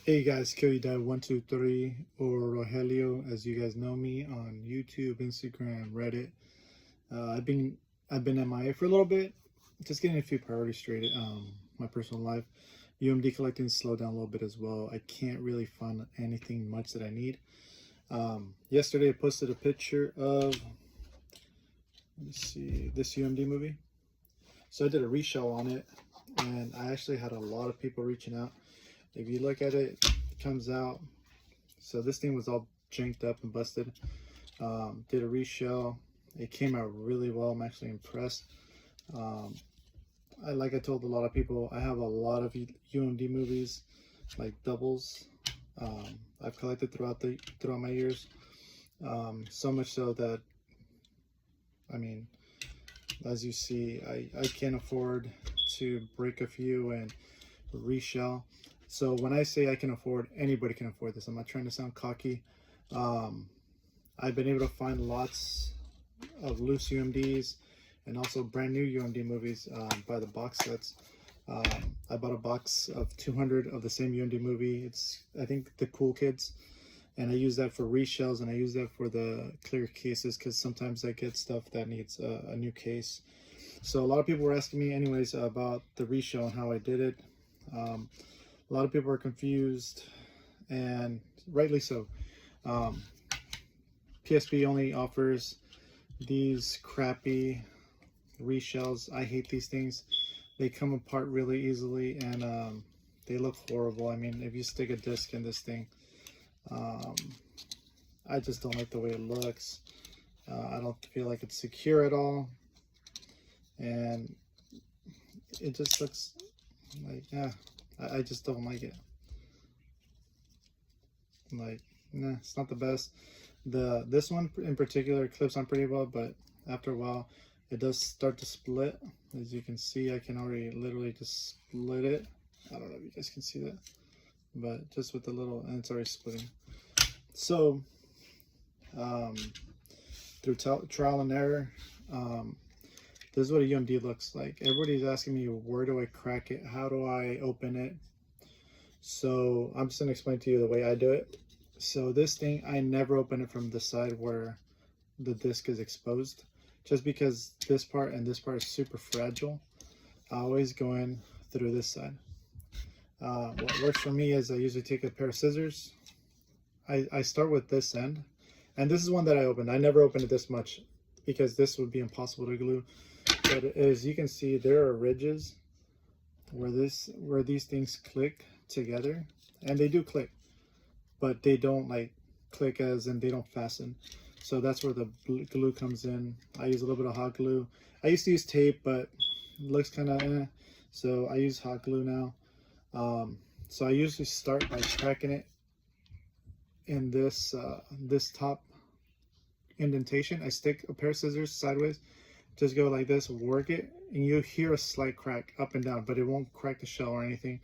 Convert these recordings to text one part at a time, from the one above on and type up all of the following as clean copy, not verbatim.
Hey guys, Kill You Die 123 or Rogelio, as you guys know me on YouTube, Instagram, Reddit. Uh, I've been I've been MIA for a little bit, just getting a few priorities straight. My personal life, UMD collecting slowed down a little bit as well. I can't really find anything much that I need. Yesterday I posted a picture of, let's see, this UMD movie. So I did a reshell on it, and I actually had a lot of people reaching out. If you look at it, it comes out. So this thing was all janked up and busted. Did a reshell. It came out really well. I'm actually impressed. Like I told a lot of people, I have a lot of UMD movies, like doubles. I've collected throughout my years. So much so that, I mean, as you see, I can't afford to break a few and reshell. So when I say I can afford, anybody can afford this. I'm not trying to sound cocky. I've been able to find lots of loose UMDs and also brand new UMD movies by the box sets. I bought a box of 200 of the same UMD movie. It's, I think, the Cool Kids. And I use that for reshells, and I use that for the clear cases because sometimes I get stuff that needs a new case. So a lot of people were asking me anyways about the reshell and how I did it. A lot of people are confused, and rightly so. PSP only offers these crappy reshells. I hate these things. They come apart really easily, and they look horrible. I mean, if you stick a disc in this thing, I just don't like the way it looks. I don't feel like it's secure at all, and it just looks like, yeah, I just don't like it. Like, nah, it's not the best. This one in particular clips on pretty well, but after a while it does start to split. As you can see, I can already literally just split it. I don't know if you guys can see that, but just with the little, and it's already splitting. So through trial and error, this is what a UMD looks like. Everybody's asking me, where do I crack it? How do I open it? So I'm just gonna explain to you the way I do it. So this thing, I never open it from the side where the disc is exposed, just because this part and this part is super fragile. I always go in through this side. What works for me is I usually take a pair of scissors. I start with this end, and this is one that I opened. I never opened it this much because this would be impossible to glue. But as you can see, there are ridges where these things click together, and they do click, but they don't like click as in they don't fasten. So that's where the glue comes in. I use a little bit of hot glue. I used to use tape, but it looks kind of so I use hot glue now. So I usually start by cracking it in this this top indentation. I stick a pair of scissors sideways, just go like this, work it, and you'll hear a slight crack up and down, but it won't crack the shell or anything.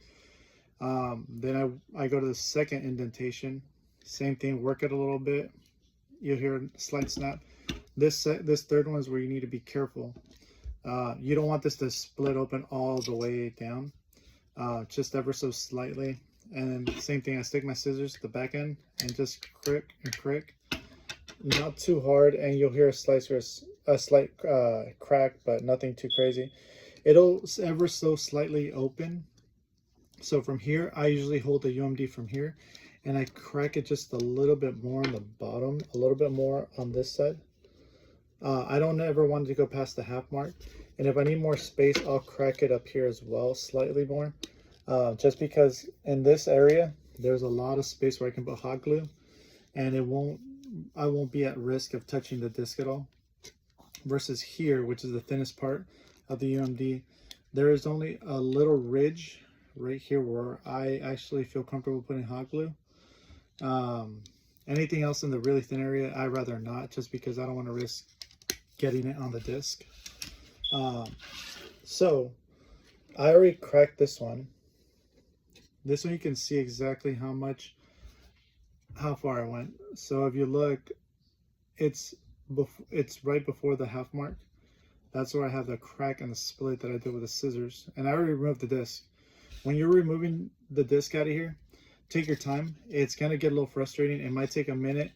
Then I go to the second indentation, same thing, work it a little bit, you'll hear a slight snap. This third one is where you need to be careful. You don't want this to split open all the way down, just ever so slightly. And then same thing, I stick my scissors to the back end and just crick and crick, not too hard, and you'll hear a slight crack, but nothing too crazy. It'll ever so slightly open. So from here, I usually hold the UMD from here, and I crack it just a little bit more on the bottom, a little bit more on this side. I don't ever want to go past the half mark, and if I need more space, I'll crack it up here as well, slightly more. Just because in this area, there's a lot of space where I can put hot glue, and I won't be at risk of touching the disc at all. Versus here, which is the thinnest part of the UMD, there is only a little ridge right here where I actually feel comfortable putting hot glue. Anything else in the really thin area, I'd rather not, just because I don't want to risk getting it on the disc. So I already cracked this one. This one you can see exactly how far I went. So if you look, it's right before the half mark. That's where I have the crack and the split that I did with the scissors, and I already removed the disc. When you're removing the disc out of here, take your time. It's gonna get a little frustrating. It might take a minute.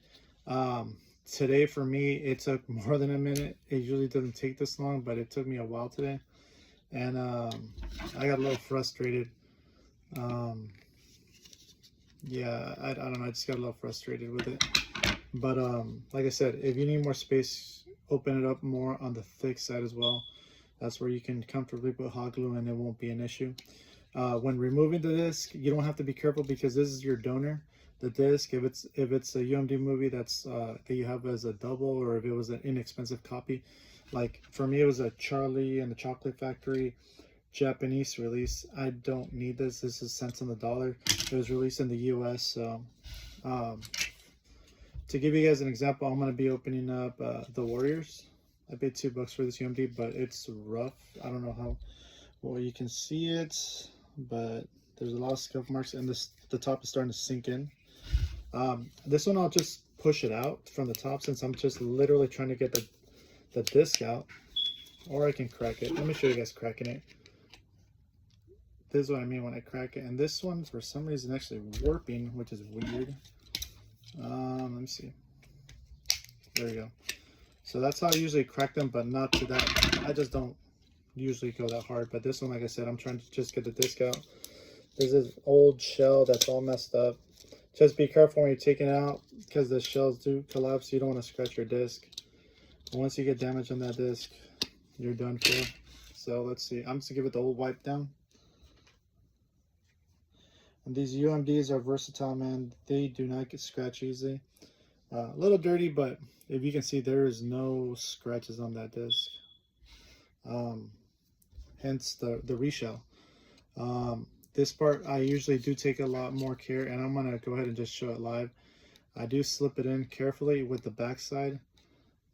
Today for me, it took more than a minute. It usually doesn't take this long, but it took me a while today, and I got a little frustrated. Yeah, I don't know. I just got a little frustrated with it. But like I said, if you need more space, open it up more on the thick side as well. That's where you can comfortably put hot glue and it won't be an issue. When removing the disc, you don't have to be careful because this is your donor. The disc, if it's a UMD movie that's that you have as a double, or if it was an inexpensive copy, like for me it was a Charlie and the Chocolate Factory Japanese release. I don't need this. This is cents on the dollar. It was released in the US. So to give you guys an example, I'm going to be opening up the Warriors. I paid $2 for this UMD, but it's rough. I don't know how well you can see it, but there's a lot of scuff marks, and the top is starting to sink in. This one I'll just push it out from the top, since I'm just literally trying to get the disc out, or I can crack it. Let me show you guys cracking it. This is what I mean when I crack it. And this one, for some reason, actually warping, which is weird. Let me see. There you go. So that's how I usually crack them, but not to that. I just don't usually go that hard. But this one, like I said, I'm trying to just get the disc out. There's this old shell that's all messed up. Just be careful when you're taking it out, because the shells do collapse. You don't want to scratch your disc. And once you get damage on that disc, you're done for. So let's see. I'm just gonna give it the old wipe down. And these UMDs are versatile, man. They do not get scratched easily. A little dirty, but if you can see, there is no scratches on that disc. Hence the reshell. This part I usually do take a lot more care, and I'm gonna go ahead and just show it live. I do slip it in carefully with the backside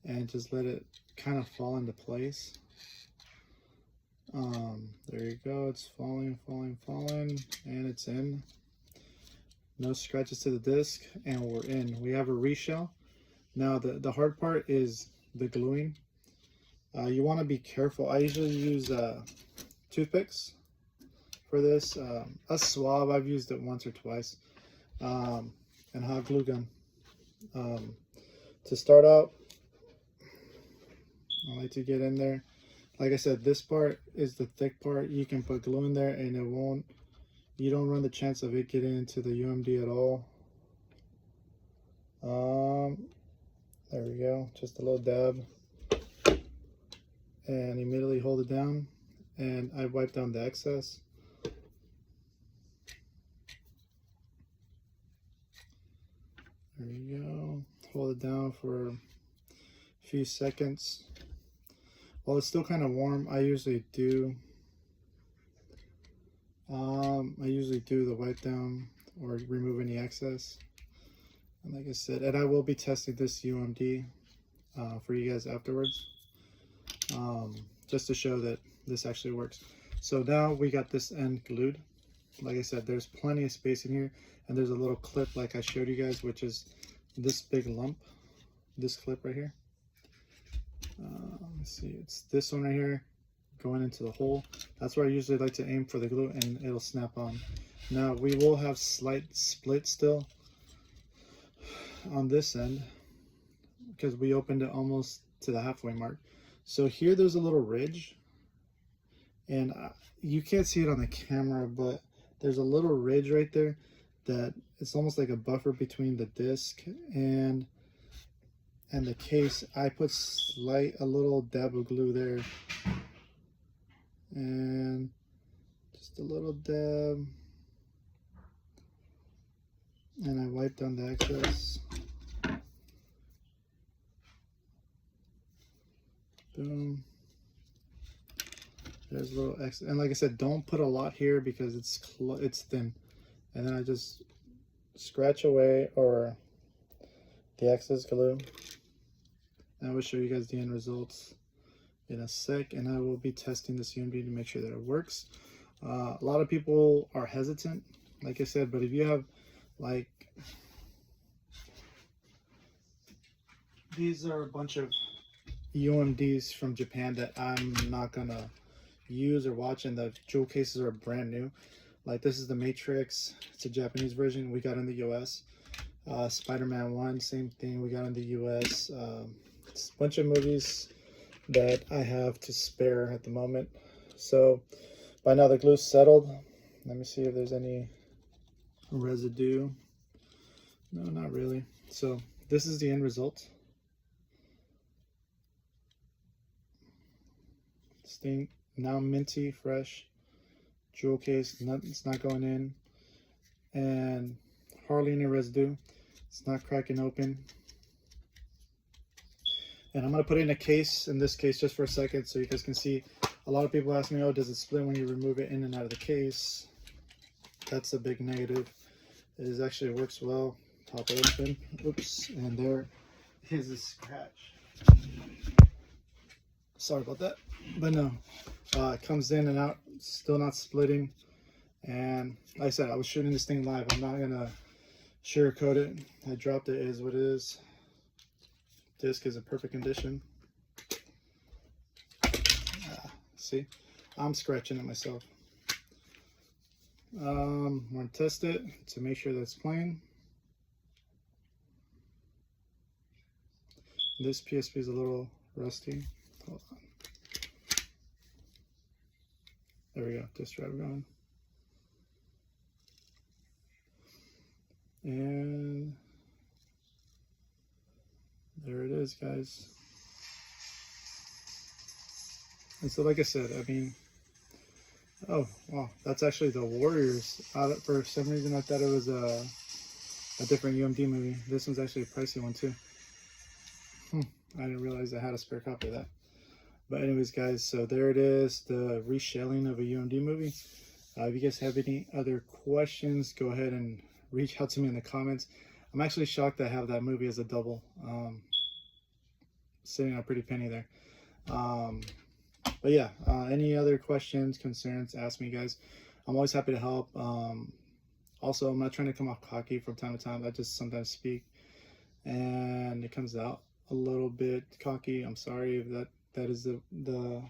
and just let it kind of fall into place. There you go. It's falling, and it's in. No scratches to the disc, and we're in. We have a reshell. Now the hard part is the gluing. You want to be careful. I usually use toothpicks for this. A swab, I've used it once or twice, and hot glue gun. To start out, I like to get in there. Like I said, this part is the thick part. You can put glue in there and it won't, you don't run the chance of it getting into the UMD at all. There we go, just a little dab. And immediately hold it down, and I wipe down the excess. There you go, hold it down for a few seconds. While it's still kind of warm, I usually do the wipe down or remove any excess. And like I said, and I will be testing this UMD for you guys afterwards, just to show that this actually works. So now we got this end glued. Like I said, there's plenty of space in here, and there's a little clip like I showed you guys, which is this big lump, this clip right here. Let's see, it's this one right here going into the hole. That's where I usually like to aim for the glue, and it'll snap on. Now we will have slight split still on this end because we opened it almost to the halfway mark. So here there's a little ridge, and you can't see it on the camera, but there's a little ridge right there that it's almost like a buffer between the disc and the case. I put a little dab of glue there, and just a little dab, and I wipe down the excess. Boom. There's a little excess, and like I said, don't put a lot here because it's thin. And then I just scratch away or the excess glue. I will show you guys the end results in a sec, and I will be testing this UMD to make sure that it works. A lot of people are hesitant, like I said, but if you have, like, these are a bunch of UMDs from Japan that I'm not gonna use or watch, and the jewel cases are brand new. Like this is the Matrix. It's a Japanese version we got in the US. Spider-Man 1, same thing we got in the US. It's a bunch of movies that I have to spare at the moment. So by now the glue's settled. Let me see if there's any residue. No, not really. So this is the end result. This thing now minty, fresh, jewel case. It's not going in, and hardly any residue. It's not cracking open. And I'm gonna put it in a case, in this case, just for a second, so you guys can see. A lot of people ask me, oh, does it split when you remove it in and out of the case? That's a big negative. It actually works well. Pop it open. Oops, and there is a scratch. Sorry about that, but no, it comes in and out, still not splitting. And like I said, I was shooting this thing live. I'm not gonna sugarcoat it. I dropped it, is what it is. Disc is in perfect condition. See, I'm scratching it myself. I'm gonna test it to make sure that's playing. This PSP is a little rusty. Hold on. There we go, disc drive going. And there it is, guys. And so like I said, I mean, oh wow, that's actually the Warriors. For some reason I thought it was a different UMD movie. This one's actually a pricey one too. I didn't realize I had a spare copy of that. But anyways, guys, so there it is, the reshelling of a UMD movie. If you guys have any other questions, go ahead and reach out to me in the comments. I'm actually shocked I have that movie as a double. Sitting on a pretty penny there. But yeah, any other questions, concerns, ask me, guys. I'm always happy to help. Also, I'm not trying to come off cocky from time to time. I just sometimes speak and it comes out a little bit cocky. I'm sorry if that is the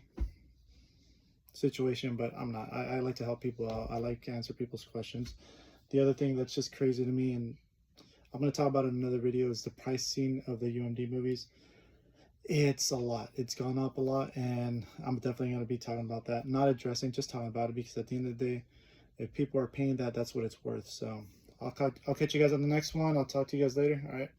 situation, but I'm not. I like to help people out. I like to answer people's questions. The other thing that's just crazy to me, and I'm going to talk about in another video, is the pricing of the UMD movies. It's a lot. It's gone up a lot, and I'm definitely going to be talking about that. Not addressing, just talking about it, because at the end of the day, if people are paying that, that's what it's worth. So I'll catch you guys on the next one. I'll talk to you guys later. All right.